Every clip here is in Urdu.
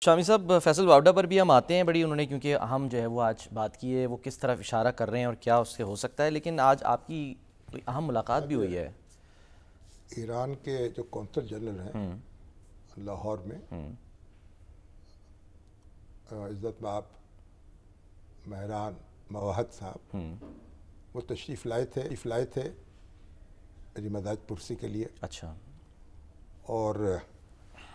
شامی صاحب، فیصل واوڈا پر بھی ہم آتے ہیں بڑی، انہوں نے کیونکہ اہم جو ہے وہ آج بات کی ہے، وہ کس طرف اشارہ کر رہے ہیں اور کیا اس سے ہو سکتا ہے، لیکن آج آپ کی کوئی اہم ملاقات بھی ہوئی ہے۔ ایران کے جو کونسل جنرل ہیں لاہور میں، عزت مآب مہران مواحد صاحب، وہ تشریف لائے تھے میری مداحت پرسی کے لیے۔ اچھا۔ اور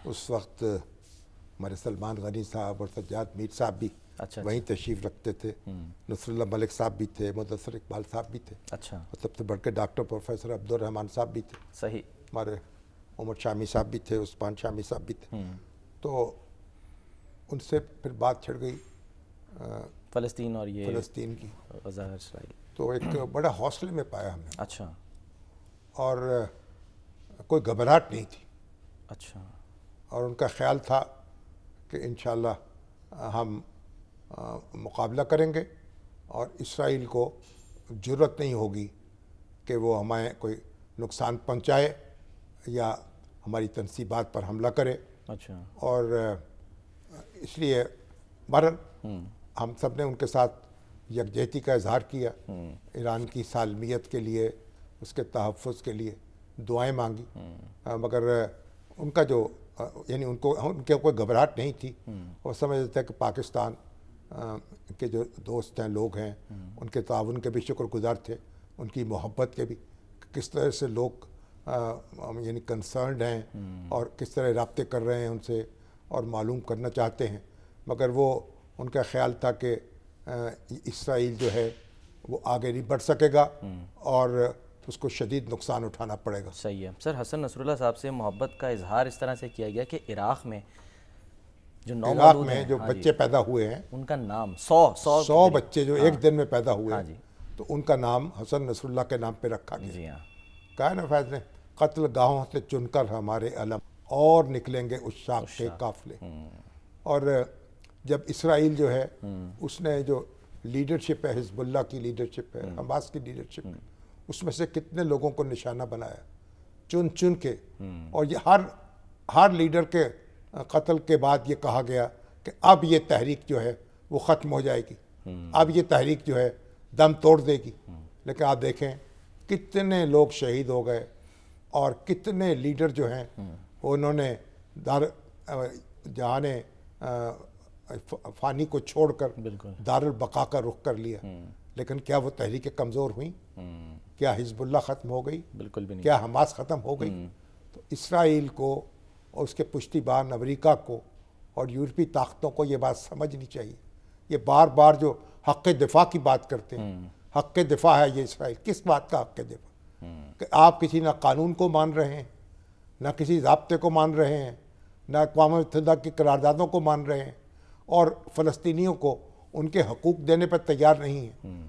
اس وقت ہمارے سلمان غنی صاحب اور سجاد میر صاحب بھی وہیں تشریف رکھتے تھے، نصر اللہ ملک صاحب بھی تھے، مدثر اقبال صاحب بھی تھے، اچھا، اور سب سے بڑھ کے ڈاکٹر پروفیسر عبدالرحمن صاحب بھی تھے، صحیح، ہمارے عمر شامی صاحب بھی تھے، عثمان شامی صاحب بھی تھے۔ تو ان سے پھر بات چھڑ گئی فلسطین اور یہ فلسطین کی، غزہ اسرائیل۔ تو ایک بڑا حوصلے میں پایا ہم نے، اچھا اور کوئی گھبراہٹ نہیں تھی، اچھا، اور ان کا خیال تھا کہ انشاءاللہ ہم مقابلہ کریں گے، اور اسرائیل کو جرأت نہیں ہوگی کہ وہ ہمیں کوئی نقصان پہنچائے یا ہماری تنصیبات پر حملہ کرے۔ اچھا، اور اس لیے بہرحال ہم سب نے ان کے ساتھ یکجہتی کا اظہار کیا، ایران کی سالمیت کے لیے، اس کے تحفظ کے لیے دعائیں مانگی، مگر ان کا جو یعنی ان کے کوئی گھبراہٹ نہیں تھی، وہ سمجھتے تھے کہ پاکستان کے جو دوست ہیں، لوگ ہیں، ان کے تعاون کے بھی شکر گزار تھے، ان کی محبت کے بھی، کس طرح سے لوگ یعنی کنسرنڈ ہیں اور کس طرح رابطے کر رہے ہیں ان سے اور معلوم کرنا چاہتے ہیں، مگر وہ ان کا خیال تھا کہ اسرائیل جو ہے وہ آگے نہیں بڑھ سکے گا اور اس کو شدید نقصان اٹھانا پڑے گا۔ صحیح ہے سر۔ حسن نصر اللہ صاحب سے محبت کا اظہار اس طرح سے کیا گیا کہ عراق میں جو عراق میں جو بچے پیدا ہوئے ہیں، ان کا نام 100 بچے جو ایک دن میں پیدا ہوئے ہاں ہیں، جی، تو ان کا نام حسن نصر اللہ کے نام پہ رکھا گیا۔ جی ہاں، کہا نا فیض نے، قتل گاہوں سے چن کر ہمارے علم اور نکلیں گے عشاق کے قافلے۔ اور جب اسرائیل جو ہے اس نے جو لیڈرشپ ہے، حزب اللہ کی لیڈرشپ ہے، حماس کی لیڈرشپ ہے، اس میں سے کتنے لوگوں کو نشانہ بنایا چن کے، اور یہ ہر لیڈر کے قتل کے بعد یہ کہا گیا کہ اب یہ تحریک جو ہے وہ ختم ہو جائے گی، اب یہ تحریک جو ہے دم توڑ دے گی۔ لیکن آپ دیکھیں کتنے لوگ شہید ہو گئے، اور کتنے لیڈر جو ہیں انہوں نے جہان فانی کو چھوڑ کر دار البقاء کا رخ کر لیا۔ لیکن کیا وہ تحریکیں کمزور ہوئیں؟ کیا حزب اللہ ختم ہو گئی؟ بالکل بھی نہیں۔ کیا حماس ختم ہو گئی؟ تو اسرائیل کو اور اس کے پشتیبان امریکہ کو اور یورپی طاقتوں کو یہ بات سمجھنی چاہیے۔ یہ بار بار جو حق دفاع کی بات کرتے ہیں، حق دفاع ہے یہ اسرائیل، کس بات کا حق دفاع؟ کہ آپ کسی نہ قانون کو مان رہے ہیں، نہ کسی ضابطے کو مان رہے ہیں، نہ اقوام متحدہ کی قراردادوں کو مان رہے ہیں، اور فلسطینیوں کو ان کے حقوق دینے پر تیار نہیں ہیں،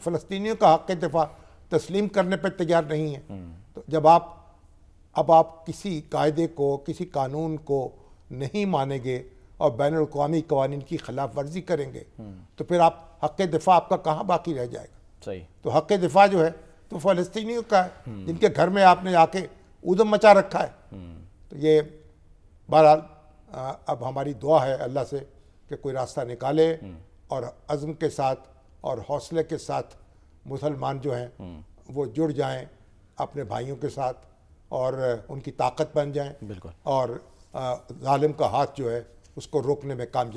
فلسطینیوں کا حق دفاع تسلیم کرنے پر تیار نہیں ہیں۔ تو جب آپ کسی قاعدے کو، کسی قانون کو نہیں مانیں گے اور بین الاقوامی قوانین کی خلاف ورزی کریں گے، تو پھر حق دفاع آپ کا کہاں باقی رہ جائے گا؟ صحیح۔ تو حق دفاع جو ہے تو فلسطینیوں کا ہے، جن کے گھر میں آپ نے آ کے ادھم مچا رکھا ہے۔ تو یہ بہرحال اب ہماری دعا ہے اللہ سے کہ کوئی راستہ نکالے، اور عزم کے ساتھ اور حوصلے کے ساتھ مسلمان جو ہیں وہ جڑ جائیں اپنے بھائیوں کے ساتھ، اور ان کی طاقت بن جائیں، بالکل، اور ظالم کا ہاتھ جو ہے اس کو روکنے میں کامیاب